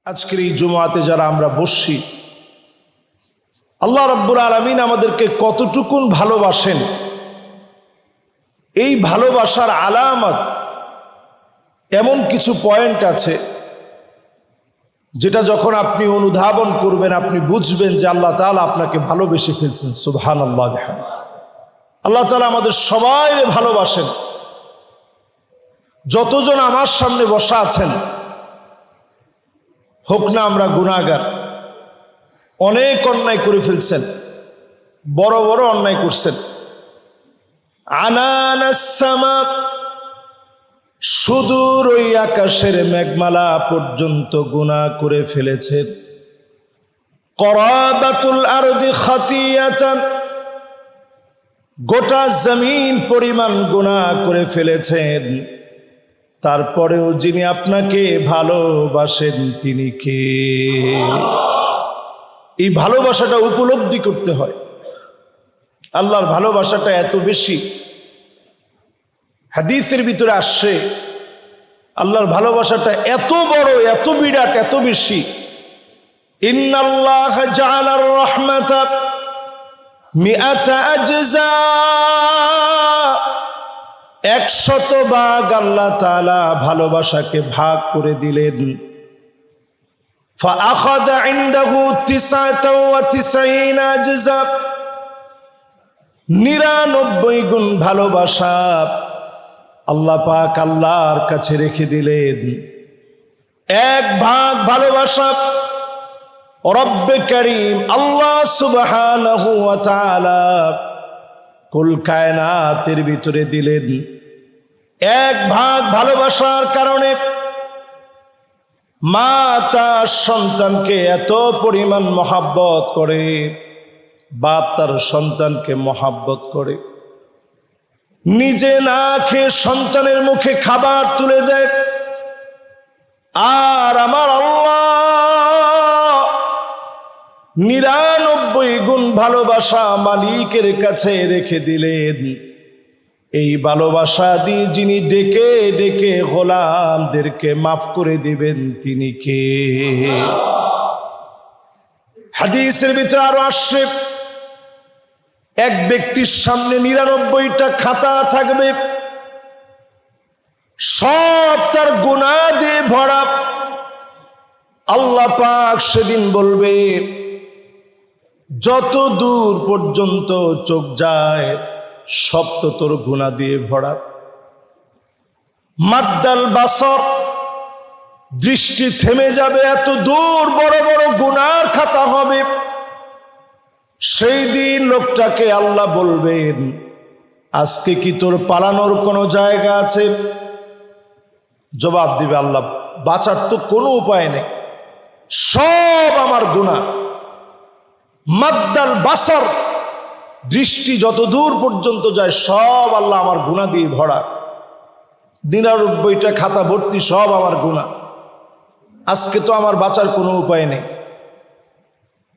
আজকের এই জুমাতে যারা আমরা বসছি, আল্লাহ রাব্বুল আলামিন আমাদেরকে কতটুকুন ভালোবাসেন, এই ভালোবাসার আলামত এমন কিছু পয়েন্ট আছে যেটা যখন আপনি অনুধাবন করবেন আপনি বুঝবেন যে আল্লাহ তাআলা আপনাকে ভালোবেসে ফেলছেন। সুবহানাল্লাহ। আল্লাহ তাআলা আমাদের সবাই ভালোবাসেন। যতজন আমার সামনে বসা আছেন, হোক না আমরা গুনাহগার, অনেক অন্যায় করে ফেলছেন, বড় বড় অন্যায় করছেন। আনানাস সামা, সুদূর ওই আকাশের মেঘমালা পর্যন্ত গুনাহ করে ফেলেছেন। করাবাতুল আরদি খাতিয়াতান, গোটা জমিন পরিমাণ গুনাহ করে ফেলেছেন। তারপরেও যিনি আপনাকে ভালোবাসেন তিনি কে? এই ভালোবাসাটা উপলব্ধি করতে হয়। আল্লাহর ভালোবাসাটা এত বেশি, হাদিসের ভিতরে আসছে আল্লাহর ভালোবাসাটা এত বড়, এত বিরাট, এত বেশি। ইন্নাল্লাহা জাআলার রাহমাতা মিআতা আজজা, 100 ভাগ আল্লাহ তাআলা ভালোবাসাকে ভাগ করে দিলেন। ফাআখাযা ইনদাহু 99 আজজা, 99 গুণ ভালোবাসা আল্লাহ পাক আল্লাহর কাছে রেখে দিলেন। 1 ভাগ ভালোবাসা রব্বে কারীম আল্লাহ সুবহানাহু ওয়া তাআলা কুল কায়নাতের ভিতরে দিলেন। 1 ভাগ ভালোবাসার কারণে মা তার সন্তানকে এত পরিমাণ মহাব্বত করে, বাপ তার সন্তানকে মহাব্বত করে, নিজে না খেয়ে সন্তানের মুখে খাবার তুলে দেয়। আর আমার আল্লাহ 99 গুণ ভালোবাসা মালিকের কাছে রেখে দিলেন। এই ভালোবাসা দিয়ে যিনি ডেকে ডেকে গোলামদেরকে মাফ করে দিবেন তিনি কে? হাদিসের ভিতরে আরো আসছে, এক ব্যক্তির সামনে 99টা খাতা থাকবে, সব তার গুনাহ দিয়ে ভরা। আল্লাহ পাক সেদিন বলবে, যত দূর পর্যন্ত চোখ যায় সব তো তোর গুনাহ দিয়ে ভরা। মাদ্দাল বাসর, দৃষ্টি থেমে যাবে, এত দূর বড় বড় গুনার খাতা হবে। সেই দিন লোকটাকে আল্লাহ বলবেন, আজকে কি তোর পালানোর কোনো জায়গা আছে? জবাব দিবে আল্লাহ, বাঁচার তো কোনো উপায় নেই, সব আমার গুনাহ। মাদ্দাল বাসর, দৃষ্টি যত দূর পর্যন্ত যায় সব আল্লাহ আমার গুনাহ দিয়ে ভরা। 99টা খাতা ভর্তি, সব আমার গুনাহ। আজকে তো আমার বাঁচার কোনো উপায় নেই।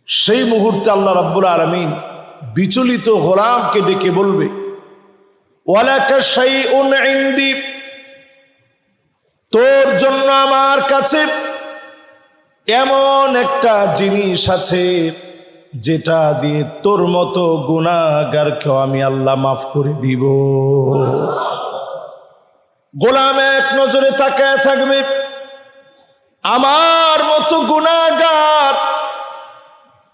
সেই মুহূর্তে আল্লাহ রাব্বুল আলামিন বিচলিত গোলামকে ডেকে বলবে, ওয়ালাকা শাইউন ইনদি, তোর জন্য আমার কাছে এমন একটা জিনিস আছে যেটা দিয়ে তোর মতো গুনাহগারকেও আমি আল্লাহ মাফ করে দিব। গোলাম এক নজরে তাকায় থাকবে, আমার মতো গুনাহগার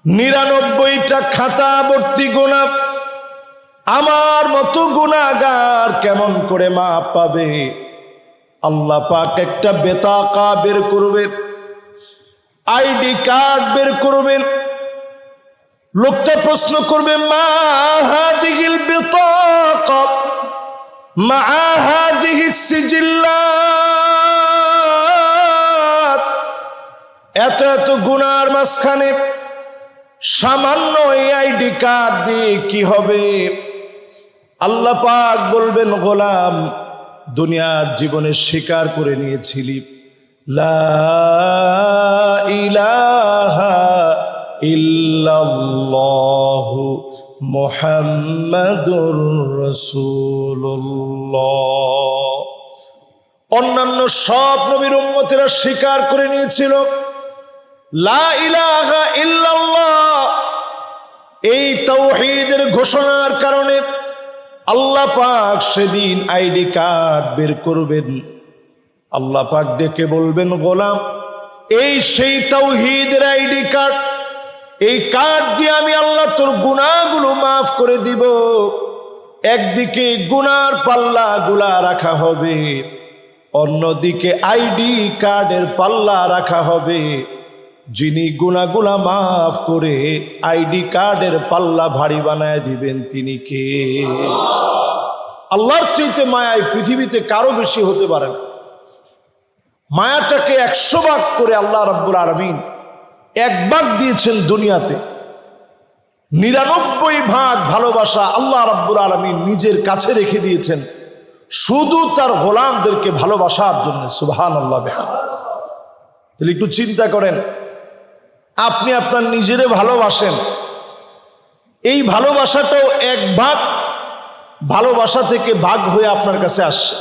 99টা খাতা ভর্তি গুনাহ, আমার মতো গুনাহগার কেমন করে মাপ পাবে? আল্লাহ পাক একটা বেতাকা বের করবেন, আইডি কার্ড বের করবেন। লোকটা প্রশ্ন করবে, মা হাদিহিল বিতাকা মা হাদিহিস সিজিল্লাত, এত এত গুনার মাঝখানে সামান্য এই আইডি কার্ড দিয়ে কি হবে? আল্লাহ পাক বলবেন, গোলাম দুনিয়ার জীবনে স্বীকার করে নিয়েছিলি লা ইলাহা ইল্লাল্লাহু মুহাম্মাদুর রাসূলুল্লাহ। অন্যান্য সব নবীর উম্মতেরা স্বীকার করে নিয়েছিল লা ইলাহা ইল্লাল্লাহ, এই তাওহীদের ঘোষণার কারণে আল্লাহ পাক সেদিন আইডি কার্ড বের করবেন। আল্লাহ পাক ডেকে বলবেন, গোলাম এই সেই তাওহীদের আইডি কার্ড, এই কার্ড দিয়ে আমি আল্লাহ তোর গুনাহগুলো মাফ করে দিব। একদিকে গুনার পাল্লা গুলা রাখা হবে, অন্যদিকে আইডি কার্ডের পাল্লা রাখা হবে। যিনি গুনাহগুলা মাফ করে আইডি কার্ডের পাল্লা ভারী বানায় দিবেন তিনি কে? আল্লাহর চাইতে মায়া এই পৃথিবীতে কারো বেশি হতে পারে না। মায়াটাকে 100 ভাগ করে আল্লাহ রাব্বুল আলামিন 1 ভাগ দিয়েছেন দুনিয়াতে। 99 ভাগ ভালোবাসা আল্লাহ রাব্বুল আলামিন নিজের কাছে রেখে দিয়েছেন শুধু তার গোলামদেরকে ভালোবাসার জন্য। সুবহানাল্লাহ। তাহলে একটু চিন্তা করেন, আপনি আপনার নিজেরে ভালোবাসেন, এই ভালোবাসাটাও 1 ভাগ ভালোবাসা থেকে ভাগ হয়ে আপনার কাছে আসছে।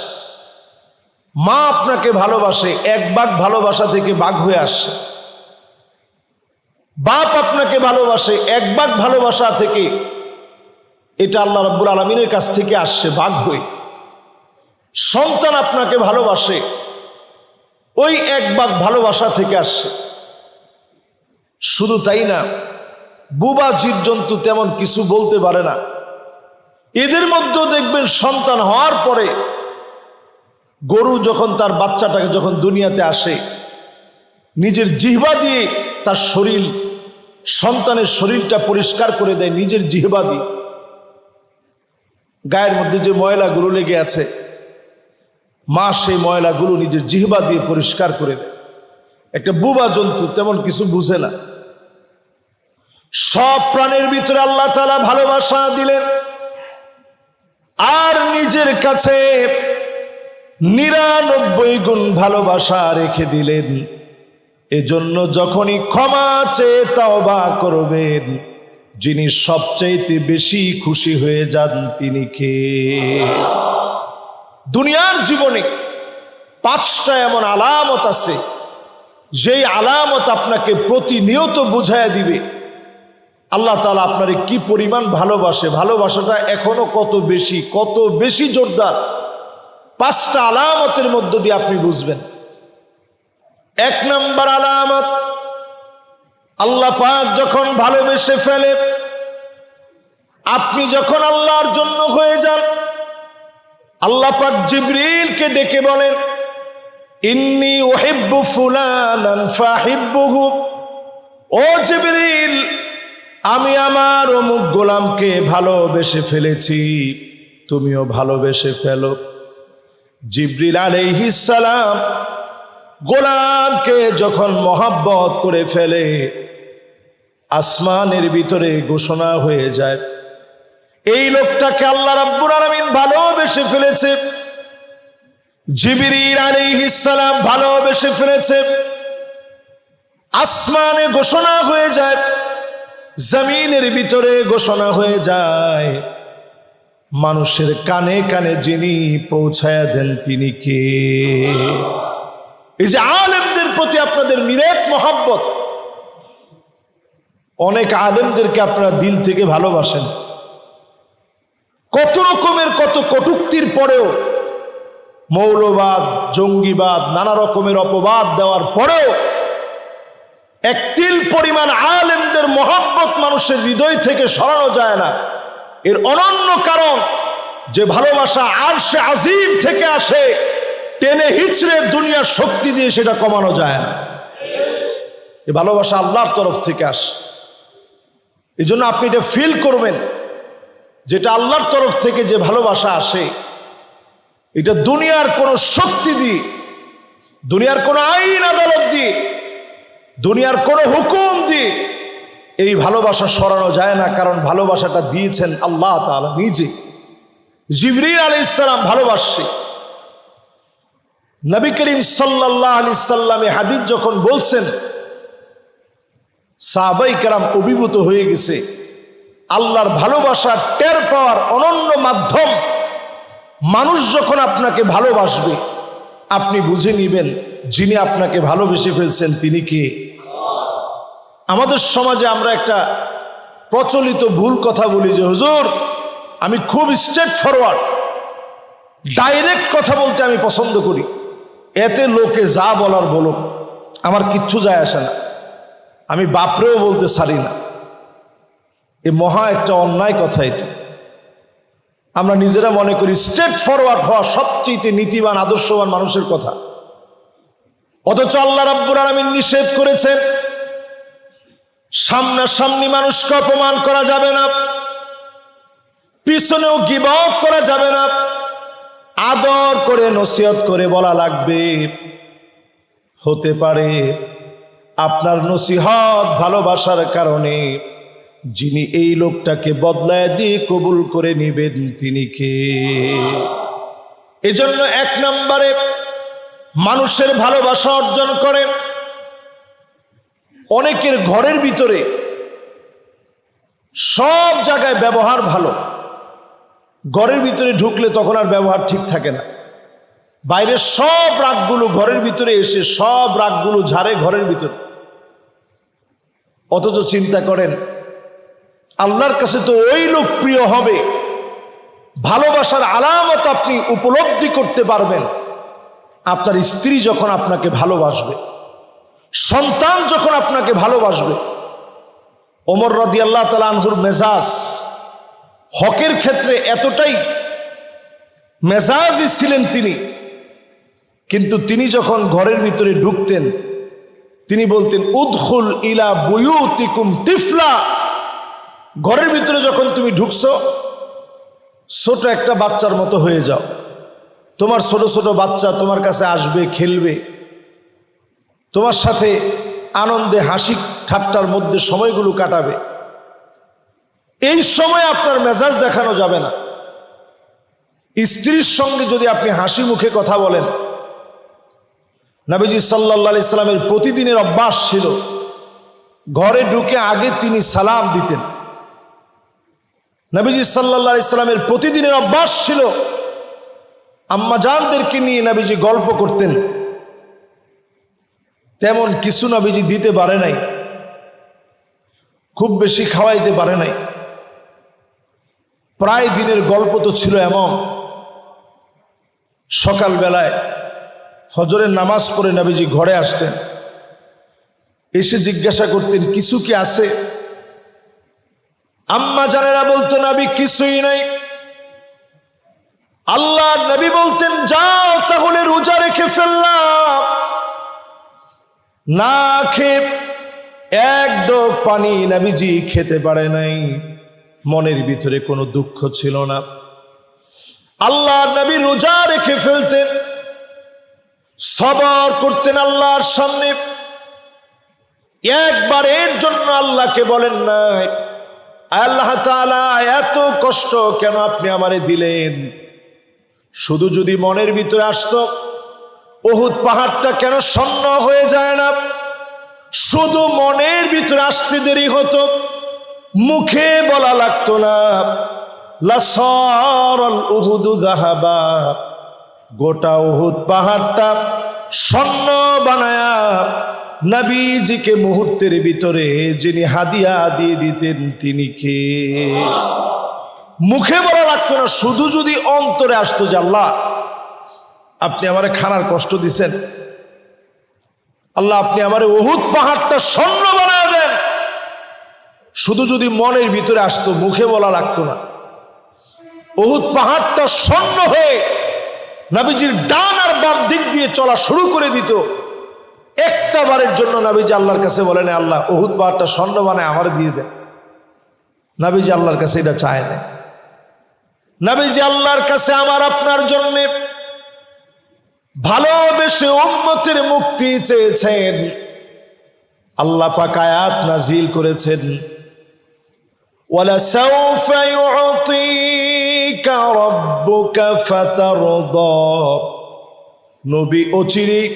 মা আপনাকে ভালোবাসে, 1 ভাগ ভালোবাসা থেকে ভাগ হয়ে আসছে। বাপ আপনাকে ভালোবাসে, 1 ভাগ ভালোবাসা থেকে, এটা আল্লাহ রাব্বুল আলামিনের কাছ থেকে আসছে ভাগ হয়ে। সন্তান আপনাকে ভালোবাসে, ওই 1 ভাগ ভালোবাসা থেকে আসছে। শুধু তাই না, বুবা জীবজন্তু তেমন কিছু বলতে পারে না, এদের মধ্যেও দেখবেন সন্তান হওয়ার পরে গরু যখন তার বাচ্চাটাকে যখন দুনিয়াতে আসে, নিজের জিহ্বা দিয়ে তার শরীর, সন্তানের শরীরটা পরিষ্কার করে দেয় নিজের জিহ্বা দিয়ে। গায়ের মধ্যে যে ময়লাগুলো লেগে আছে, মা সেই ময়লাগুলো নিজের জিহ্বা দিয়ে পরিষ্কার করে দেয়। একটা বুবা জন্তু তেমন কিছু বুঝে না। সব প্রাণের ভিতরে আল্লাহ তাআলা ভালোবাসা দিলেন, আর নিজের কাছে 99 গুণ ভালোবাসা রেখে দিলেন। এজন্য যখনই ক্ষমা চেয়ে তওবা করবেন, যিনি সবচাইতে বেশি খুশি হয়ে যান তিনি কে? দুনিয়ার জীবনে 5টা এমন আলামত আছে, যেই আলামত আপনাকে প্রতিনিয়ত বুঝাইয়া দিবে আল্লাহ তাআলা আপনারে কি পরিমাণ ভালোবাসে, ভালোবাসাটা এখনো কত বেশি জোরদার। 5টা আলামতের মধ্য দিয়ে আপনি বুঝবেন। 1 নম্বর আলামত, আল্লাহ পাক যখন ভালোবেসে ফেলে, আপনি যখন আল্লাহর জন্য হয়ে যান, আল্লাহ পাক জিবরিলকে ডেকে বলেন, ইন্নী উহিব্বু ফুলানান ফাহিব্বুহু, ও জিবরিল আমি আমার অমুক গোলামকে ভালোবেসে ফেলেছি, তুমিও ভালোবেসে ফেলো। জিবরিল আলাইহিস সালাম গোলামকে যখন মহব্বত করে ফেলে, আসমানের ভিতরে ঘোষণা হয়ে যায়, এই লোকটাকে আল্লাহ রাব্বুল আলামিন ভালোবেসে ফেলেছে। জিবরিল আলাইহিস সালাম ভালোবেসে ফেলেছে। আসমানে ঘোষণা হয়ে যায়, জমিনের ভিতরে ঘোষণা হয়ে যায়, মানুষের কানে কানে যিনি পৌঁছায়া দেন তিনি কে? এই যে আলেমদের প্রতি আপনাদের নিরেট মহব্বত, অনেক আলেমদেরকে আপনারা দিল থেকে ভালোবাসেন, কত রকমের কত কটূক্তির পরেও, মৌলবাদ, জঙ্গিবাদ, নানা রকমের অপবাদ দেওয়ার পরেও একতিল পরিমাণ আলেমদের মহব্বত মানুষের হৃদয় থেকে সরানো যায় না। এর অনন্য কারণ যে ভালোবাসা আরশে আজিম থেকে আসে, টেনে হিচড়ে দুনিয়ার শক্তি দিয়ে সেটা কমানো যায় না। এই ভালোবাসা আল্লাহর তরফ থেকে আসে। এই জন্য আপনি এটা ফিল করবেন, যেটা আল্লাহর তরফ থেকে যে ভালোবাসা আসে, এটা দুনিয়ার কোনো শক্তি দিয়ে, দুনিয়ার কোনো আইন আদালত দিয়ে, দুনিয়ার কোনো হুকুম দিয়ে এই ভালোবাসা সরানো যায় না। কারণ ভালোবাসাটা দিয়েছেন আল্লাহ তাআলা নিজে। জিবরিল আলাইহিস সালাম ভালোবাসে। নবী করিম সাল্লাল্লাহু আলাইহি সাল্লামে হাদিস যখন বলছেন, সাহাবায়ে কেরাম অভিভূত হয়ে গেছে। আল্লাহর ভালোবাসা টের পাওয়ার অনন্য মাধ্যম, মানুষ যখন আপনাকে ভালোবাসবে আপনি বুঝে নিবেন যিনি আপনাকে ভালোবেসে ফেলছেন তিনি কে। আমাদের সমাজে আমরা একটা প্রচলিত ভুল কথা বলি যে হুজুর আমি খুব স্ট্রেট ফরওয়ার্ড, ডাইরেক্ট কথা বলতে আমি পছন্দ করি, এতে লোকে যা বলার বলো, আমার কিচ্ছু যায় আসে না, আমি বাপরেও বলতে ছাড়ি না। এ মহা একটা অন্যায় কথা। এটা আমরা নিজেরা মনে করি স্ট্রেট ফরওয়ার্ড হওয়া সবচেয়ে নীতিবান আদর্শবান মানুষের কথা, অথচ আল্লাহ রাব্বুল আলামিন নিষেধ করেছেন সামনাসামনি মানুষকে অপমান করা যাবে না, পিছনেও গীবত করা যাবে না, আদর করে নসিহত করে বলা লাগবে। হতে পারে আপনার নসিহত ভালোবাসার কারণে যিনি এই লোকটাকে বদলায় দিয়ে কবুল করে নিবেন তিনি কে? এজন্য 1 নম্বরে মানুষের ভালোবাসা অর্জন করেন। অনেকের ঘরের ভিতরে সব জায়গায় ব্যবহার ভালো, ঘরের ভিতরে ঢুকলে তখন আর ব্যবহার ঠিক থাকে না, বাইরের সব রাগগুলো ঘরের ভিতরে এসে সব রাগগুলো ঝাড়ে ঘরের ভিতরে। অথচ চিন্তা করেন আল্লাহর কাছে তো ওই লোক প্রিয় হবে, ভালোবাসার আলামত আপনি উপলব্ধি করতে পারবেন আপনার স্ত্রী যখন আপনাকে ভালোবাসবে, সন্তান যখন আপনাকে ভালোবাসবে। ওমর রাদিয়াল্লাহু তাআলা আনহুর মেজাজ হকের ক্ষেত্রে এতটাই মেজাজি ছিলেন তিনি, কিন্তু তিনি যখন ঘরের ভিতরে ঢুকতেন তিনি বলতেন উদখুল ইলা বুয়ুতিকুম তিফলা। ঘরের ভিতরে যখন তুমি ঢুকছো ছোট একটা বাচ্চার মতো হয়ে যাও, তোমার ছোট ছোট বাচ্চা তোমার কাছে আসবে, খেলবে, তোমার সাথে আনন্দে হাসি ঠাট্টার মধ্যে সময়গুলো কাটাবে। এই সময় আপনার মেজাজ দেখানো যাবে না। স্ত্রীর সঙ্গে যদি আপনি হাসি মুখে কথা বলেন, নবীজি সাল্লাল্লাহু আলাইহি সাল্লামের প্রতিদিনের অভ্যাস ছিল ঘরে ঢুকে আগে তিনি সালাম দিতেন। নবীজি সাল্লাল্লাহু আলাইহি সাল্লামের প্রতিদিনের অভ্যাস ছিল আম্মাজানদেরকে নিয়ে নবীজি গল্প করতেন। তেমন কিছু নবীজি দিতে পারে নাই, খুব বেশি খাওয়াইতে পারে নাই। প্রায় দিনের গল্প তো ছিল এমন, সকালবেলায় ফজরের নামাজ পড়ে নবীজি ঘরে আসতেন, এসে জিজ্ঞাসা করতেন কিছু কি আছে? আম্মা জানেরা বলতো নবী কিছুই নাই। আল্লাহ নবী বলতেন যাও তাহলে রোজা রেখে ফেললাম। না খেয়ে 1 ঢোক পানি নবীজি খেতে পারে নাই, মনের ভিতরে কোনো দুঃখ ছিল না। আল্লাহ নবী রোজা রেখে ফেলতেন, সবর করতেন আল্লাহর সামনে। একবারের জন্য আল্লাহকে বলেন নাই আল্লাহ তাআলা এত কষ্ট কেন আপনি আমারে দিলেন? শুধু যদি মনের ভিতরে আসতো উহুদ পাহাড়টা কেন শূন্য হয়ে যায় না? শুধু মনের ভিতরে আসতে দেরি হতো, মুখে বলা লাগতো না লাসারাল উহুদু যাহাবা, গোটা উহুদ পাহাড়টা স্বর্ণ বানায়া নবীজিকে মুহূর্তের ভিতরে যিনি হাদিয়া দিয়ে দিতেন তিনি কে? মুখে বলা লাগতো না, শুধু যদি অন্তরে আসতো যে আল্লাহ আপনি আমারে খানার কষ্ট দিছেন, আল্লাহ আপনি আমারে উহুদ পাহাড়টা স্বর্ণ বানায় দেন, শুধু যদি মনের ভিতরে আসতো, মুখে বলা লাগতো না। উহুদ পাহাড়টা স্বর্ণ হয়ে নবীজির ডান আর বাম দিক দিয়ে চলা শুরু করে দিত। একটা বারের জন্য নবীজি আল্লাহর কাছে বলেন আল্লাহ উহুদ পাহাড়টা স্বর্ণ বানায় আমার দিয়ে দেন। নবীজি আল্লাহর কাছে এটা চায় না। নবীজি আল্লাহর কাছে আমার আপনার জন্য ভালোবেসে উম্মতের মুক্তি চেয়েছেন। আল্লাহ পাক আয়াত নাজিল করেছেন ওয়ালাসাউফা ইউতিকা রাব্বুকা ফাতারদা। নবী অচিরেই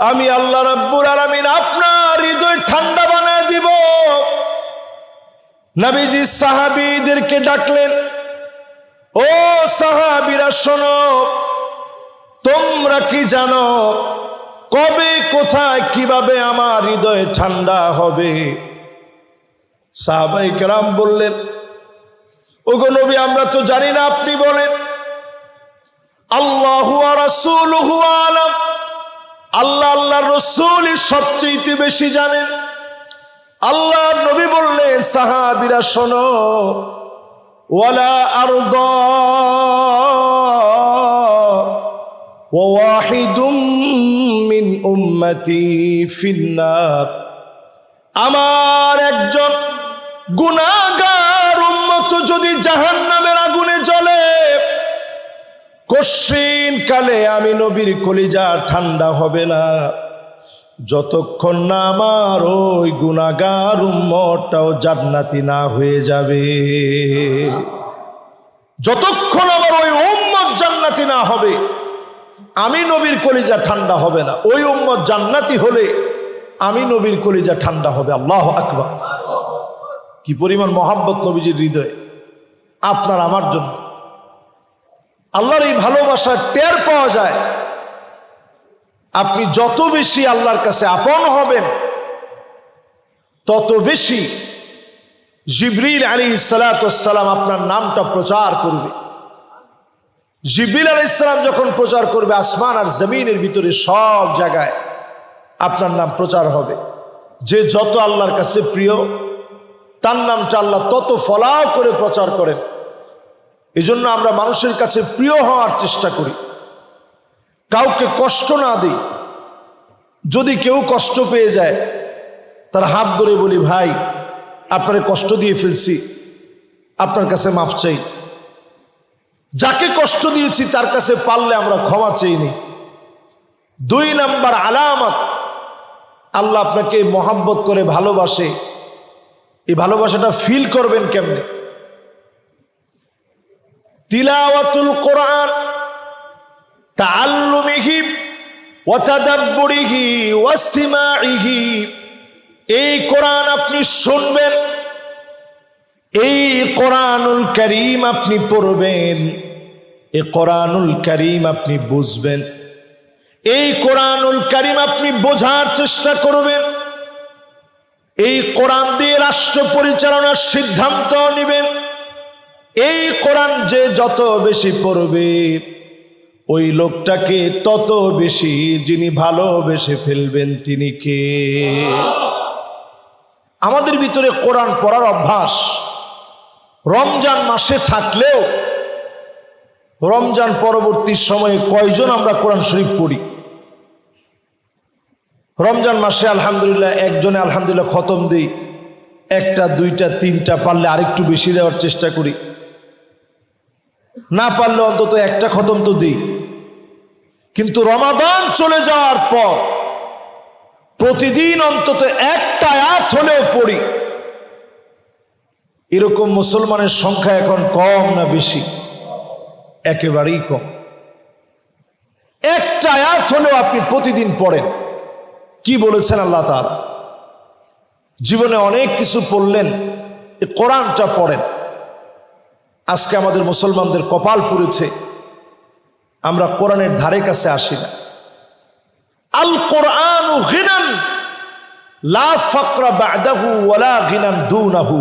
আমি আল্লাহ রাব্বুল আলামিন আপনার হৃদয় ঠান্ডা বানায় দিব। নবীজি সাহাবীদেরকে ডাকলেন, ও সাহাবীরা শোনো, তোমরা কি জানো কবে কোথায় কিভাবে আমার হৃদয় ঠান্ডা হবে? সাহাবায়ে কেরাম বললেন, ওগো নবী, আমরা তো জানি না, আপনি বলেন। আল্লাহু ওয়া রাসূলুহু আলাম, আল্লাহ আল্লাহর রাসূলই সবচেয়ে বেশি জানেন। আল্লাহর নবী বললেন, সাহাবীরা শোনো, ওয়ালা আরদা ওয়া ওয়াহিদুম মিন উম্মতি ফিন্নার, আমার একজন গুনাহগার উম্মত যদি জাহান্নামের আগুনে জ্বলে, কশিন কালে আমি নবীর কলিজা ঠান্ডা হবে না, যতক্ষণ না আমার ওই গুনাহগার উম্মতটাও জান্নাতি না হয়ে যাবে। যতক্ষণ আমার ওই উম্মত জান্নাতি না হবে, আমি নবীর কলিজা ঠান্ডা হবে না। ওই উম্মত জান্নাতি হলে আমি নবীর কলিজা ঠান্ডা হবে। আল্লাহু আকবার! কি পরিমাণ মহাব্বত নবীজির হৃদয়ে আপনার আমার জন্য। আল্লাহর এই ভালোবাসা টের পাওয়া যায়। আপনি যত বেশি আল্লাহর কাছে আপন হবেন, তত বেশি জিবরিল আলাইহিস সালাতু ওয়াস সালাম আপনার নামটা প্রচার করবে। জিবরিল আলাইহিস সালাম যখন প্রচার করবে, আসমান আর জমিনের ভিতরে সব জায়গায় আপনার নাম প্রচার হবে। যে যত আল্লাহর কাছে প্রিয়, তার নামটা আল্লাহ তত ফলাও করে প্রচার করেন। এজন্য আমরা মানুষের কাছে প্রিয় হওয়ার চেষ্টা করি, কাউকে কষ্ট না দিই। যদি কেউ কষ্ট পেয়ে যায়, তার হাত ধরে বলি, ভাই আপনারে কষ্ট দিয়ে ফেলছি, আপনার কাছে মাফ চাই। যাকে কষ্ট দিয়েছি তার কাছে পারলে আমরা ক্ষমা চাইনি। 2 নাম্বার আলামত, আল্লাহ আপনাকে মহাব্বত করে ভালোবাসে। এই ভালোবাসাটা ফিল করবেন কেমনে? তিলাওয়াতুল কোরআন, তাআল্লুমিহি ওয়া তাদাব্বুরিহি ওয়া সিমাইহি। এই কোরআন আপনি শুনবেন, এই কোরআনুল কারীম আপনি পড়বেন, এই কোরআনুল কারীম আপনি বুঝবেন, এই কোরআনুল কারীম আপনি বোঝার চেষ্টা করবেন, এই কোরআন দিয়ে রাষ্ট্র পরিচালনার সিদ্ধান্ত নেবেন। এই কোরআন যে যত বেশি পড়বে, ওই লোকটাকে তত বেশি যিনি ভালোবেসে ফেলবেন তিনি কে? আমাদের ভিতরে কোরআন পড়ার অভ্যাস রমজান মাসে থাকলেও, রমজান পরবর্তী সময়ে কয়জন আমরা কোরআন শরীফ পড়ি? রমজান মাসে আলহামদুলিল্লাহ একজনে আলহামদুলিল্লাহ খতম দিই, 1টা 2টা 3টা, পারলে আরেকটু বেশি দেওয়ার চেষ্টা করি, না পারলে অন্তত 1টা খতম তো দিই। কিন্তু রমাদান চলে যাওয়ার পর প্রতিদিন অন্তত 1টা আয়াত হলেও পড়ি। এরকম মুসলমানের সংখ্যা এখন কম না বেশি? একেবারেই কম। 1টা আয়াত হলেও আপনি প্রতিদিন পড়েন। কি বলেছেন আল্লাহ তাআলা? জীবনে অনেক কিছু পড়লেন, এই কোরআনটা পড়েন। আজকে আমাদের মুসলমানদের কপাল পুড়েছে, আমরা কোরআনের ধারে কাছে আসি না। আল কোরআনু গিনান লা ফাকরা বা'দাহু ওয়ালা গিনান দুনাহু।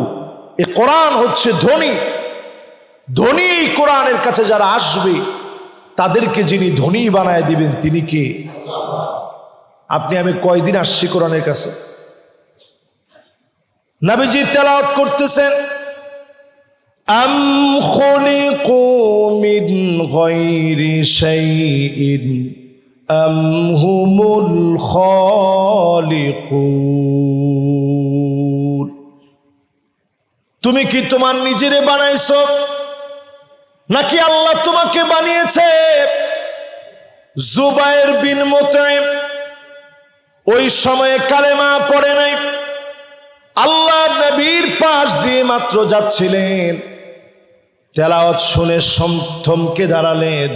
এই কোরআন হচ্ছে ধনী। ধনী এই কোরআনের কাছে যারা আসবে, তাদেরকে যিনি ধনী বানায় দিবেন তিনি কে? আপনি আমি কয়দিন আসছি কোরআনের কাছে? নবীজি তেলাওয়াত করতেছেন, আম খুলিকু মিন গায়রি শাইইন আম হুমুল খালিকুন। তুমি কি তোমার নিজেরে বানাইছো, নাকি আল্লাহ তোমাকে বানিয়েছে? জুবায়ের বিন মুতঈম ওই সময়ে কালেমা পড়ে নাই, আল্লাহ নবীর পাশ দিয়ে মাত্র যাচ্ছিলেন, তেলাওয়াত শুনে থমকে দাঁড়ালেন।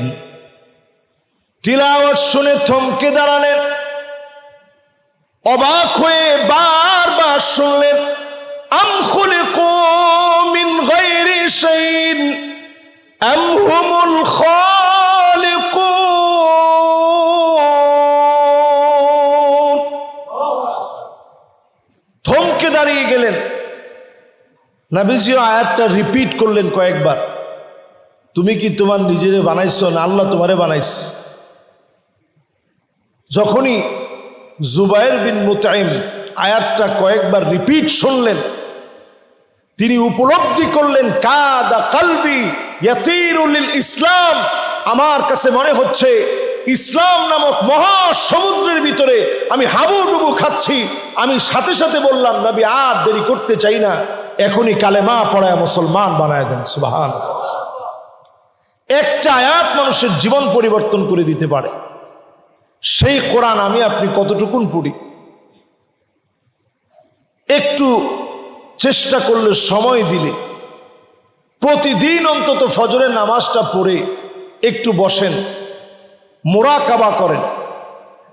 তিলাওয়াত শুনে থমকে দাঁড়ালেন, অবাক হয়ে বারবার শুনলেন, আম খুলিকু মিন গায়রি শাইইন আম হুমুল খালিকুন। দাঁড়িয়ে গেলেন। নবীজি আয়াতটা রিপিট করলেন কয়েকবার, তুমি কি তোমার নিজেরে বানাইছো না আল্লাহ তোমারে বানাইছে? যখনই জুবাইর বিন মুতাইম আয়াতটা কয়েকবার রিপিট শুনলেন, তিনি উপলব্ধি করলেন, কাদা কলবি ইয়াতিরু লিল ইসলাম, আমার কাছে মনে হচ্ছে ইসলাম নামক মহা সমুদ্রের ভিতরে আমি হাবুডুবু খাচ্ছি। আমি সাথে সাথে বললাম, নবী আর দেরি করতে চাই না, এখনই কালেমা পড়ায় মুসলমান বানায় দেন। সুবহানাল্লাহ। একটা আয়াত মানুষের জীবন পরিবর্তন করে দিতে পারে। সেই কোরআন আমি আপনি কতটুকুন পড়ি? একটু চেষ্টা করলে, সময় দিলে, প্রতিদিন অন্তত ফজরের নামাজটা পড়ে একটু বসেন, মুরাকাবা করেন।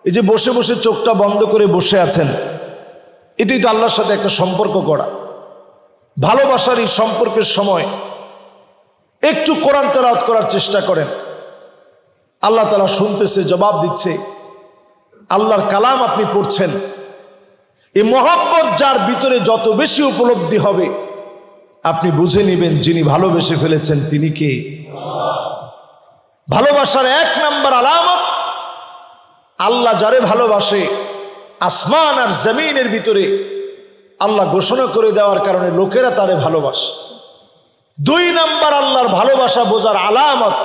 এই যে বসে বসে চোখটা বন্ধ করে বসে আছেন, এটাই তো আল্লাহর সাথে একটা সম্পর্ক করা। ভালোবাসার এই সম্পর্কের সময় একটু কোরআন তেলাওয়াত করার চেষ্টা করেন। আল্লাহ তাআলা শুনতেছে, জবাব দিচ্ছে। আল্লাহর কালাম আপনি পড়ছেন। এই মহব্বত যার ভিতরে যত বেশি উপলব্ধি হবে, আপনি বুঝে নেবেন যিনি ভালোবেসে ফেলেছেন তিনি কে। ভালোবাসার এক নাম্বার আলামত, আল্লাহ যারে ভালোবাসে, আসমান আর জমিনের ভিতরে আল্লাহ ঘোষণা করে দেওয়ার কারণে লোকেরা তারে ভালোবাসে। দুই নাম্বার আল্লাহর ভালোবাসা বোঝার আলামত,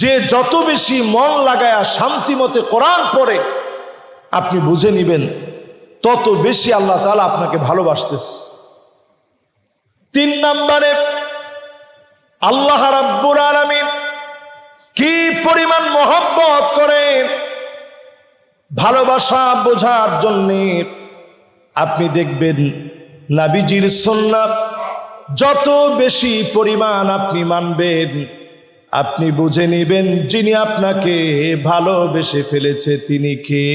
যে যত বেশি মন লাগায়া শান্তি মতে কোরআন পড়ে, আপনি বুঝে নিবেন তত বেশি আল্লাহ তাআলা আপনাকে ভালোবাসতেছে। তিন নম্বরে, আল্লাহ রাব্বুল আলামিন কি পরিমাণ মহব্বত করেন, ভালোবাসা বোঝার জন্যে আপনি দেখবেন নবীজির সুন্নাত যত বেশি পরিমাণ আপনি মানবেন, আপনি বুঝে নেবেন যিনি আপনাকে ভালোবেসে ফেলেছে তিনি কে।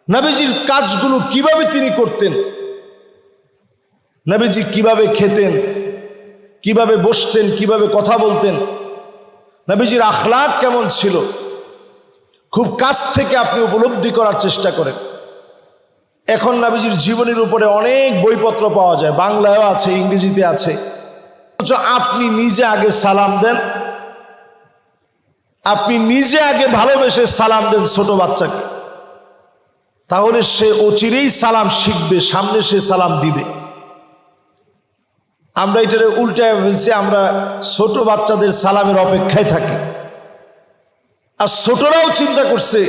নবীজির কাজগুলো কিভাবে তিনি করতেন, নবীজি কিভাবে খেতেন, কিভাবে বসতেন, কিভাবে কথা বলতেন, নবীজির আখলাক কেমন ছিল, খুব কাছ থেকে আপনি উপলব্ধি করার চেষ্টা করেন। এখন নবীজির জীবনের উপরে অনেক বইপত্র পাওয়া যায়, বাংলায়ও আছে, ইংরেজিতে আছে। আপনি নিজে আগে সালাম দেন, আপনি নিজে আগে ভালোবেসে সালাম দেন ছোট বাচ্চাকে, তাহলে সে অচিরেই সালাম শিখবে, সামনে সে সালাম দিবে। আমরা এটারে উল্টায় ফেলছি, আমরা ছোট বাচ্চাদের সালামের অপেক্ষায় থাকি। আর ছোটরাও চিন্তা করছে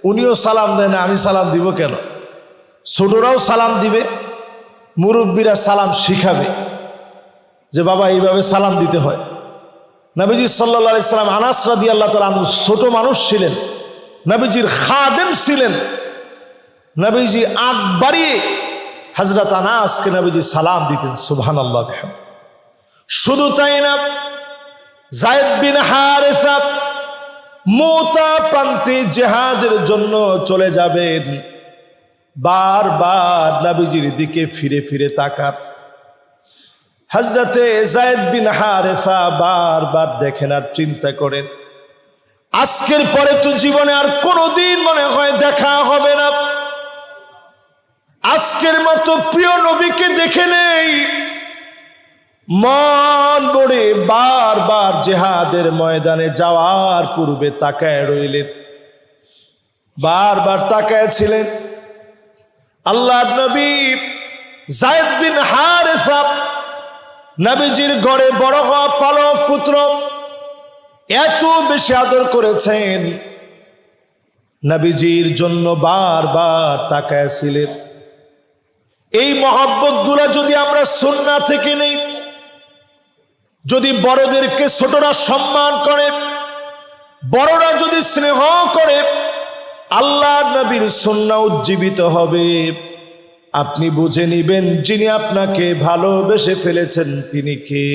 উনিও সালাম দেয় না, আমি সালাম দিব কেন? ছোটরাও সালাম দিবে, মুরব্বীরা সালাম শিখাবে যে বাবা এইভাবে সালাম দিতে হয়। নবীজি সাল্লাল্লাহু আলাইহি সাল্লাম, আনাস রাদিয়াল্লাহু তাআলা আনহু ছোট মানুষ ছিলেন, নবীজির খাদেম ছিলেন। নবীজি আগ বাড়িয়ে হযরত আনাসকে নবীজি সালাম দিতেন। সুবহানাল্লাহ। শুধু তাই না, যায়েদ বিন হারেসা মুতা প্রান্তে জিহাদের জন্য চলে যাবেন, বারবার নবীজির দিকে ফিরে ফিরে তাকান। হযরতে যায়েদ বিন হারেসা বারবার দেখেন আর চিন্তা করেন, আজকের পরে তো জীবনে আর কোনোদিন মনে হয় দেখা হবে না, আজকের মতো প্রিয় নবীকে দেখে নেই। মন বড়ে বারবার জিহাদের ময়দানে যাওয়ার পূর্বে তাকায় রইলেন, বারবার তাকায় ছিলেন। আল্লাহর নবী যায়েদ বিন হারেসা নবীজির ঘরে বড় হওয়া পালক পুত্র, এত বেশি আদর করেছেন, নবীজির জন্য বারবার তাকায় ছিলেন। এই মহব্বত গুলা যদি আমরা সুন্নাহ থেকে নেই, যদি বড়দেরকে ছোটরা সম্মান করে, বড়রা যদি স্নেহ করে, আল্লাহ নবীর সুন্নাহ উজ্জীবিত হবে। আপনি বুঝে নিবেন যিনি আপনাকে ভালোবেসে ফেলেছেন তিনি কে।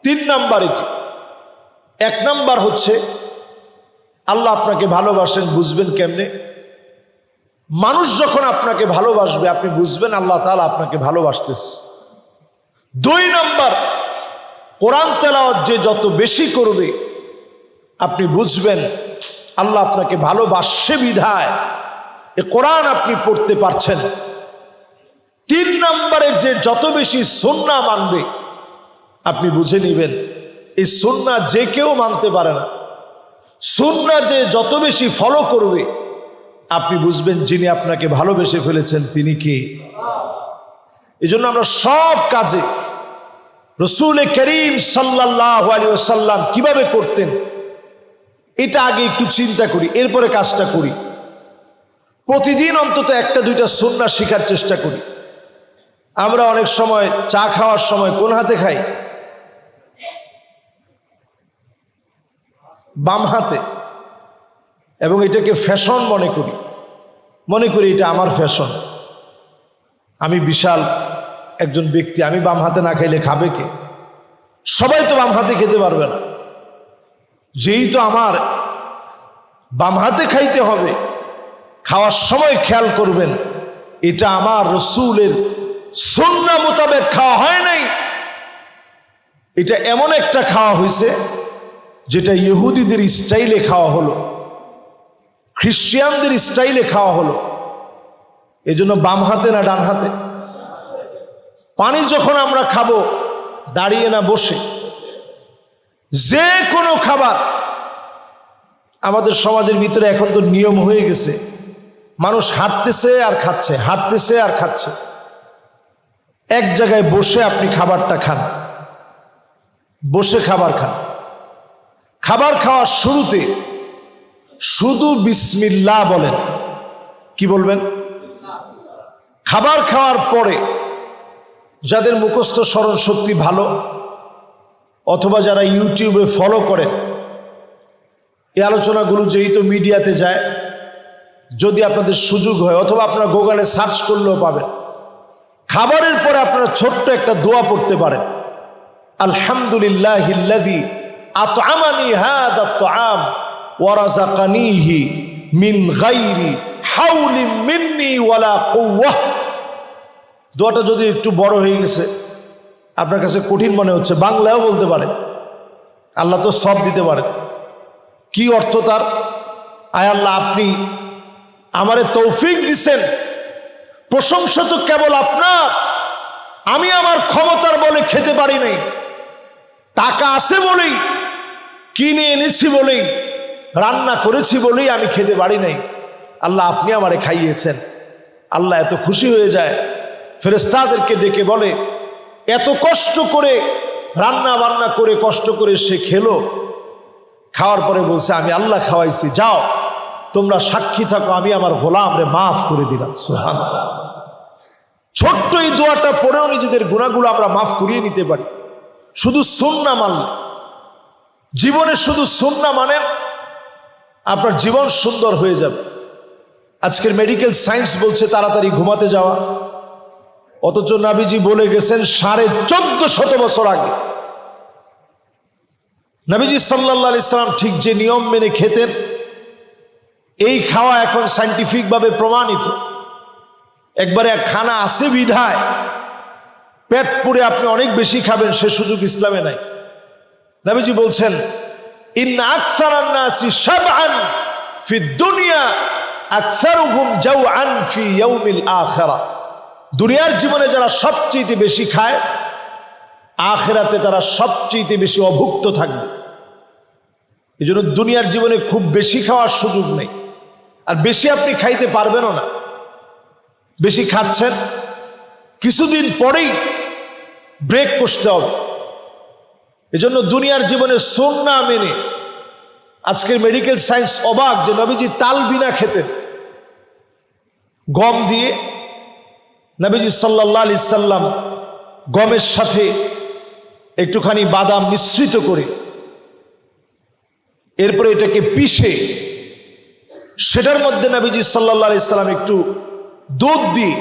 তিন নাম্বার এটি। এক নাম্বার হচ্ছে আল্লাহ আপনাকে ভালোবাসেন, বুঝবেন কেমনে? মানুষ যখন আপনাকে ভালোবাসবে আপনি বুঝবেন আল্লাহ তাআলা আপনাকে ভালোবাসতেছে। দুই নাম্বার, কোরআন তেলাওয়াত যে যত বেশি করবে আপনি বুঝবেন আল্লাহ আপনাকে ভালোবাসে বিধায় এ কোরআন আপনি পড়তে পারছেন। 3 নম্বরে যে যত বেশি সুন্নাহ মানবে, আপনি বুঝে নেবেন এই সুন্নাহ যে কেউ মানতে পারে না। সুন্নাহ যে যত বেশি ফলো করবে, আপনি বুঝবেন যিনি আপনাকে ভালোবেসে ফেলেছেন তিনি কে। এই জন্য আমরা সব কাজে রসূল করিম সাল্লাল্লাহু আলাইহি ওয়াসাল্লাম কিভাবে করতেন এটা আগে একটু চিন্তা করি, এরপরে কাজটা করি। প্রতিদিন অন্তত 1-2টা সুন্নাহ শেখার চেষ্টা করি। আমরা অনেক সময় চা খাওয়ার সময় কোন হাতে খাই? বাম হাতে, এবং এটাকে ফ্যাশন মনে করি এটা আমার ফ্যাশন। আমি বিশাল একজন ব্যক্তি, আমি বাম হাতে না খাইলে খাবে কে? সবাই তো বাম হাতে খেতে পারবে না। যেই তো আমার বাম হাতে খাইতে হবে, খাওয়ার সময় খেয়াল করবেন এটা আমার রসূলের সুন্নাহ মোতাবেক খাওয়া হয় নাই। এটা এমন একটা খাওয়া হয়েছে যেটা ইহুদিদের স্টাইলে খাওয়া হলো, খ্রিস্টানদের স্টাইলে খাওয়া হলো। এজন্য বাম হাতে না ডান হাতে? পানি যখন আমরা খাবো দাঁড়িয়ে না বসে? যে কোনো খাবার আমাদের সমাজের ভিতরে এখন তো নিয়ম হয়ে গেছে, মানুষ হাঁটতেছে আর খাচ্ছে, হাঁটতেছে আর খাচ্ছে। এক জায়গায় বসে আপনি খাবারটা খান, বসে খাবার খান। খাবার খাওয়ার শুরুতে শুধু বিসমিল্লাহ বলেন। কি বলবেন? খাবার খাওয়ার পরে যাদের মুখস্থ স্মরণ শক্তি ভালো, অথবা যারা ইউটিউবে ফলো করেন, এই আলোচনাগুলো যেই তো মিডিয়াতে যায়, যদি আপনাদের সুযোগ হয় অথবা আপনারা গুগলে সার্চ করলেও পাবেন, খাবারের পরে আপনারা ছোট্ট একটা দোয়া পড়তে পারেন। আলহামদুলিল্লাহিল্লাযী আত'আমানি হাযা আত-তা'আম ওয়া রাযাকানিহি মিন গায়রি হাওলিন মিন্নি ওয়ালা কুওয়াহ। দোয়াটা যদি একটু বড় হয়ে গেছে, আপনার কাছে কঠিন মনে হচ্ছে, বাংলায়ও বলতে পারেন, আল্লাহ তো সব দিতে পারেন। কি অর্থ তার? আয় আল্লাহ, আপনি আমারে তৌফিক দিছেন, প্রশংসা তো কেবল আপনার। আমি আমার ক্ষমতার বলে খেতে পারি নাই, টাকা আছে বলেই, কিনে এনেছি বলেই, রান্না করেছি বলেই আমি খেতে পারি নাই। আল্লাহ আপনি আমারে খাইয়েছেন। আল্লাহ এত খুশি হয়ে যায়, ফেরেশতাদেরকে ডেকে বলে, এত কষ্ট করে রান্না বান্না করে কষ্ট করে সে খেলো, খাওয়ার পরে বলছে আমি আল্লাহ খাওয়াইছি, যাও তোমরা সাক্ষী থাকো আমি আমার গোলামরে মাফ করে দিলাম। সুবহানাল্লাহ। ছোট্ট এই দোয়াটা পড়েও নিজেদের গুনাহগুলো আমরা মাফ করিয়ে নিতে পারি, শুধু সুন্নাহ মানলে। জীবনে শুধু সুন্নাহ মানেন, আপনার জীবন সুন্দর হয়ে যাবে। আজকের মেডিকেল সায়েন্স বলছে তাড়াতাড়ি ঘুমাতে যাওয়া, অথচ নবীজি বলে গেছেন 1450 বছর আগে। নবীজি সাল্লাল্লাহু আলাইহি সাল্লাম ঠিক যে নিয়ম মেনে খেতেন, এই খাওয়া এখন সায়েন্টিফিক ভাবে প্রমাণিত। একবারে খানা আছে বিধায় পেট পুরে আপনি অনেক বেশি খাবেন, সে সুযোগ ইসলামে নাই। নবীজি বলছেন, ইন্না আকসারান নাসি শাবআন ফিদ দুনিয়া আকসারুহুম জাওআন ফি ইয়াউমিল আখিরাহ। দুনিয়ার জীবনে যারা সবচেয়ে বেশি খায়, আখিরাতে তারা সবচেয়ে বেশি অভুক্ত থাকবে। এই জন্য দুনিয়ার জীবনে খুব বেশি খাওয়ার সুযোগ নেই, আর বেশি আপনি খাইতে পারবেনও না। বেশি খাচ্ছেন, কিছুদিন পরেই ব্রেক করতে হবে। এজন্য দুনিয়ার জীবনে সুন্নাহ মেনে, আজকের মেডিকেল সায়েন্স অবাক যে নবীজি তাল বিনা খেতেন, গম দিয়ে। নবীজি সাল্লাল্লাহু আলাইহি সাল্লাম গমের সাথে একটুখানি বাদাম মিশ্রিত করে, এরপরে এটাকে পিষে, সেটার মধ্যে নবীজি সাল্লাল্লাহু আলাইহি সাল্লাম একটু দুধ দিয়ে,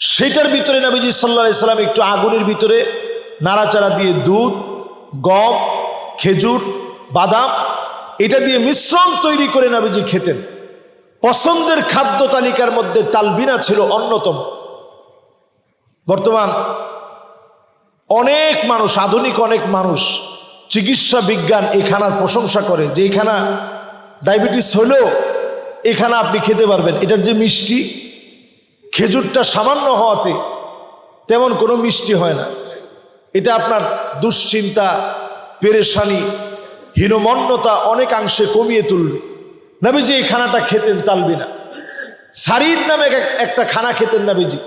সেটার ভিতরে নবীজি সাল্লাল্লাহু আলাইহি সাল্লাম একটু আগুনের ভিতরে নাড়াচাড়া দিয়ে দুধ, গম, খেজুর, বাদাম, এটা দিয়ে মিশ্রণ তৈরি করে নবীজি খেতেন। পছন্দের খাদ্য তালিকার মধ্যে তালবিনা ছিল অন্যতম। বর্তমান অনেক মানুষ, আধুনিক অনেক মানুষ, চিকিৎসা বিজ্ঞান এই খানার প্রশংসা করে যে এই খানা ডায়াবেটিস হলেও এই খানা আপনি খেতে পারবেন। এটার যে মিষ্টি, খেজুরটা সামান্য হওয়াতে তেমন কোনো মিষ্টি হয় না। এটা আপনার দুশ্চিন্তা, পেরেশানি, হীনমন্যতা অনেকাংশে কমিয়ে তুলবে। নবীজি এই খানাটা খেতেন তালবিনা। সারিদ নামে একটা খানা খেতেন নবীজি।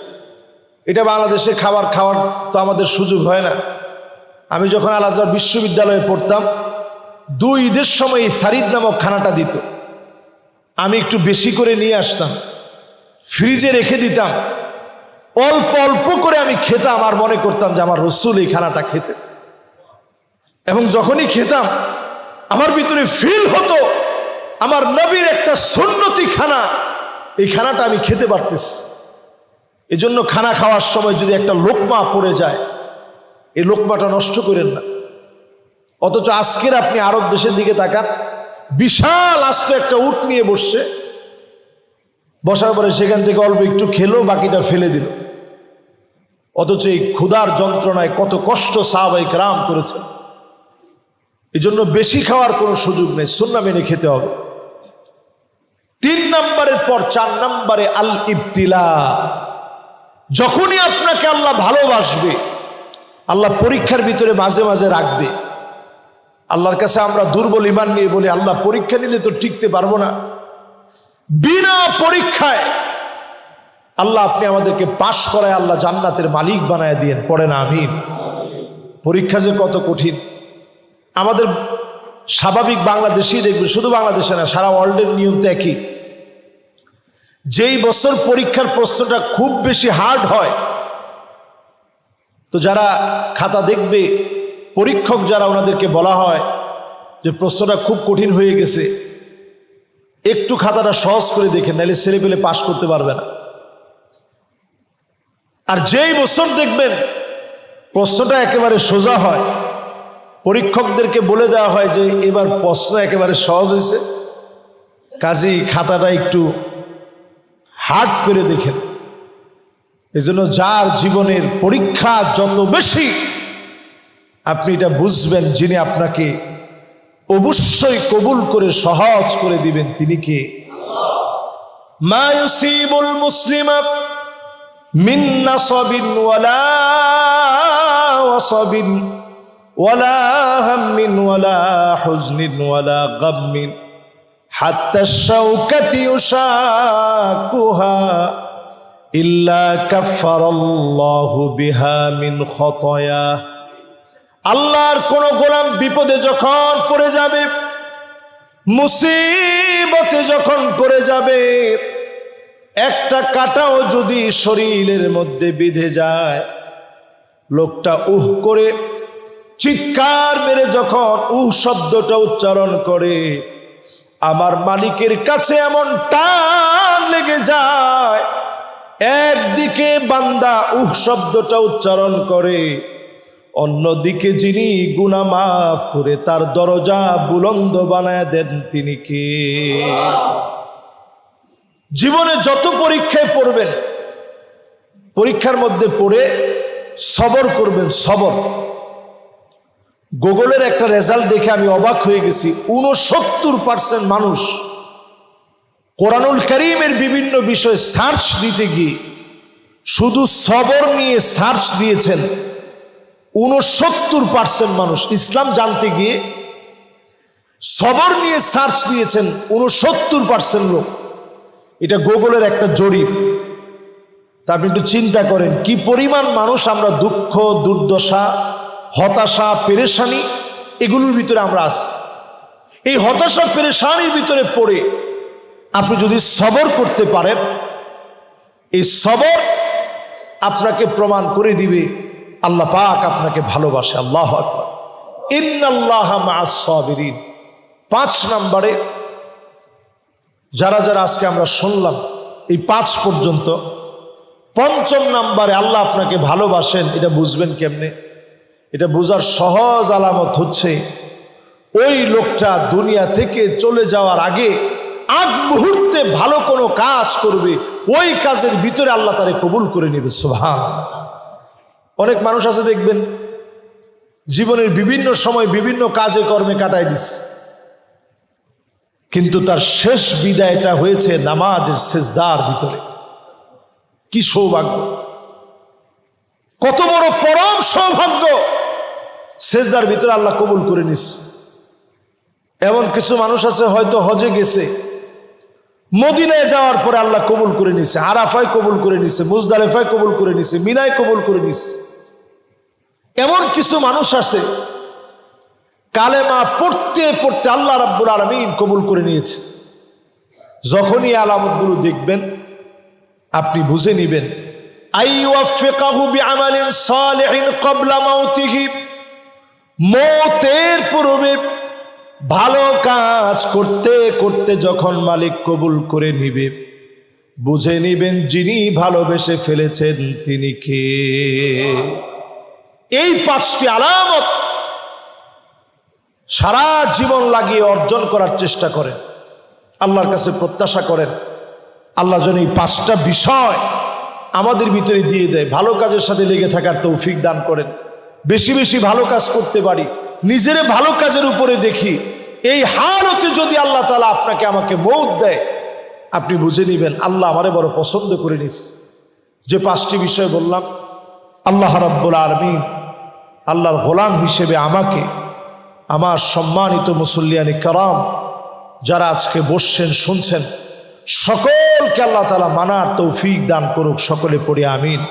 এটা বাংলাদেশে খাওয়ার তো আমাদের সুযোগ হয় না। আমি যখন আল আজহার বিশ্ববিদ্যালয়ে পড়তাম, 2 ঈদের সময় এই সারিদ নামক খানাটা দিত। আমি একটু বেশি করে নিয়ে আসতাম, ফ্রিজে রেখে দিতাম, অল্প অল্প করে আমি খেতাম আর মনে করতাম যে আমার রসুল এই খানাটা খেতেন। এবং যখনই খেতাম আমার ভিতরে ফিল হতো আমার নবীর একটা সুন্নতি খানা, এই খানাটা আমি খেতে পারতেছি। এজন্য খানা খাওয়ার সময় যদি একটা লোকমা পড়ে যায়, এই লোকমাটা নষ্ট করেন না। অথচ আজকের আপনি আরব দেশের দিকে তাকান, বিশাল আস্ত একটা উট নিয়ে বসছে, বসার পরে সেখান থেকে অল্প একটু খেলো, বাকিটা ফেলে দিল। অথচ এই ক্ষুধার যন্ত্রণায় কত কষ্ট সাহাবায়ে কেরাম করেছে। এই জন্য বেশি খাওয়ার কোনো সুযোগ নেই, সুন্নাহ মেনে খেতে হবে। 3 নম্বরের পর 4 নম্বরে আল ইবতিলা। যখনই আপনাকে আল্লাহ ভালোবাসবে, আল্লাহ পরীক্ষার ভিতরে মাঝে মাঝে রাখবে। আল্লাহর কাছে আমরা দুর্বল ঈমান নিয়ে বলি, আল্লাহ পরীক্ষা নিলে তো টিকতে পারবো না। বিনা পরীক্ষায় আল্লাহ আপনি আমাদেরকে পাশ করায় আল্লাহ জান্নাতের মালিক বানায় দিয়েন, পড়ে না আমিন। পরীক্ষা যে কত কঠিন। আমাদের স্বাভাবিক বাংলাদেশেই দেখবেন, শুধু বাংলাদেশে না, সারা ওয়ার্ল্ডের নিয়ম তো একই। যেই বছর পরীক্ষার প্রশ্নটা খুব বেশি হার্ড হয়, তো যারা খাতা দেখবে, পরীক্ষক যারা, ওনাদেরকে বলা হয় যে প্রশ্নটা খুব কঠিন হয়ে গেছে, একটু খাতাটা সহজ করে দেখেন, নাহলে ছেলেপেলে পাস করতে পারবে না। আর যেই বছর দেখবেন প্রশ্নটা একেবারে সোজা হয়, পরীক্ষকদেরকে বলে দেওয়া হয় যে এবার প্রশ্ন একেবারে সহজ হয়েছে, কাজেই খাতাটা একটু হার্ড করে দেখেন। এজন্য যার জীবনের পরীক্ষা যত বেশি, আপনি এটা বুঝবেন যিনি আপনাকে অবশ্যই কবুল করে সহজ করে দিবেন, তিনি কে? মা ইউসিবুল মুসলিমা মিন নাসাবিন ওয়ালা ওয়াসাবিন ওয়ালা হাম্মিন ওয়ালা হুজনিন ওয়ালা গাম্মিন হাত্তা শাওকাতি ইউশাকুহা ইল্লা কাফফারাল্লাহু বিহা মিন খতায়া। আল্লাহর কোন গোলাম বিপদে যখন পড়ে যাবে, মুসিবতে যখন পড়ে যাবে, একটা কাঁটাও যদি শরীরের মধ্যে বিঁধে যায়, লোকটা উহ করে চিৎকার মেরে যখন উহ শব্দটা উচ্চারণ করে, আমার মালিকের কাছে এমন টান লেগে যায়, একদিকে বান্দা উহ শব্দটা উচ্চারণ করে, অন্যদিকে যিনি গুনাহ মাফ করে তার দরজা বুলন্দ বানায় দেন, তিনি কে? জীবনে যত পরীক্ষায় পড়বেন, পরীক্ষার মধ্যে পড়ে সবর করবেন, সবর। গুগলের একটা রেজাল্ট দেখে আমি অবাক হয়ে গেছি। 69% মানুষ কোরআনুল কারীমের বিভিন্ন বিষয় সার্চ দিতে গিয়ে শুধু সবর নিয়ে সার্চ দিয়েছেন। 69% মানুষ ইসলাম জানতে গিয়ে সবর নিয়ে সার্চ দিয়েছেন 69% লোক। এটা গুগলের একটা জরিপ। তা আপনি একটু চিন্তা করেন কি পরিমাণ মানুষ আমরা দুঃখ, দুর্দশা, হতাশা, পেরেশানি এগুলোর ভিতরে আমরা আছি। এই হতাশা পেরেশানির ভিতরে পড়ে আপনি যদি সবর করতে পারেন, এই সবর আপনাকে প্রমাণ করে দিবে আল্লাহ পাক আপনাকে ভালোবাসে। আল্লাহু আকবার। ইন্নাল্লাহা মা'আস সাবিরিন। 5 নম্বরে যারা যারা আজকে আমরা শুনলাম এই 5 পর্যন্ত, 5ম নম্বরে আল্লাহ আপনাকে ভালোবাসেন, এটা বুঝবেন কেমনে? এটা বোঝার সহজ আলামত হচ্ছে ওই লোকটা দুনিয়া থেকে চলে যাওয়ার আগে আগ মুহূর্তে ভালো কোনো কাজ করবে, ওই কাজের ভিতরে আল্লাহ তারে কবুল করে নেবে। সুবহানাল্লাহ। অনেক মানুষ আছে দেখবেন জীবনের বিভিন্ন সময় বিভিন্ন কাজে কর্মে কাটায় দিস, কিন্তু তার শেষ বিদায়টা হয়েছে নামাজের সেজদার ভিতরে। কি সৌভাগ্য, কত বড় পরম সৌভাগ্য! সেজদার ভিতরে আল্লাহ কবুল করে নিস। এমন কিছু মানুষ আছে হয়তো হজে গেছে, মদিনায় যাওয়ার পরে আল্লাহ কবুল করে নিছে, আরাফায় কবুল করে নিছে, মুজদালিফায় কবুল করে নিছে, মিনায় কবুল করে নিছে। এমন কিছু মানুষ আছে কালেমা পড়তে পড়তে আল্লাহ রাব্বুল আলামিন কবুল করে নিয়েছে। যখনই আলামতগুলো দেখবেন আপনি বুঝে নিবেন আইওয়াফিকাহু বিআমালিন সালিহিন ক্বাবলা মাউতিহি, মওতের পূর্বে ভালো কাজ করতে করতে যখন মালিক কবুল করে নিবে, বুঝে নিবেন যিনি ভালোবেসে ফেলেছেন তিনি কে। এই 5টি আলামত সারা জীবন লাগিয়ে অর্জন করার চেষ্টা করেন, আল্লাহর কাছে প্রত্যাশা করেন আল্লাহ যেন এই 5টা বিষয় আমাদের ভিতরে দিয়ে দেয়। ভালো কাজের সাথে লেগে থাকার তৌফিক দান করেন, বেশি বেশি ভালো কাজ করতে পারি, নিজেরে ভালো কাজের উপরে দেখি। এই হালতে যদি আল্লাহ তাআলা আপনাকে আমাকে মওত দেয়, আপনি বুঝে নিবেন আল্লাহ আমারে বড় পছন্দ করে নিস। যে 5টি বিষয় বললাম, আল্লাহ রাব্বুল আলামিন আল্লাহর গোলাম হিসেবে আমাকে, আমার সম্মানিত মুসল্লিয়ানে কারাম যারা আজকে বসছেন শুনছেন, সকলকে আল্লাহ তাআলা মানার তৌফিক দান করুক। সকলে পড়ি আমিন।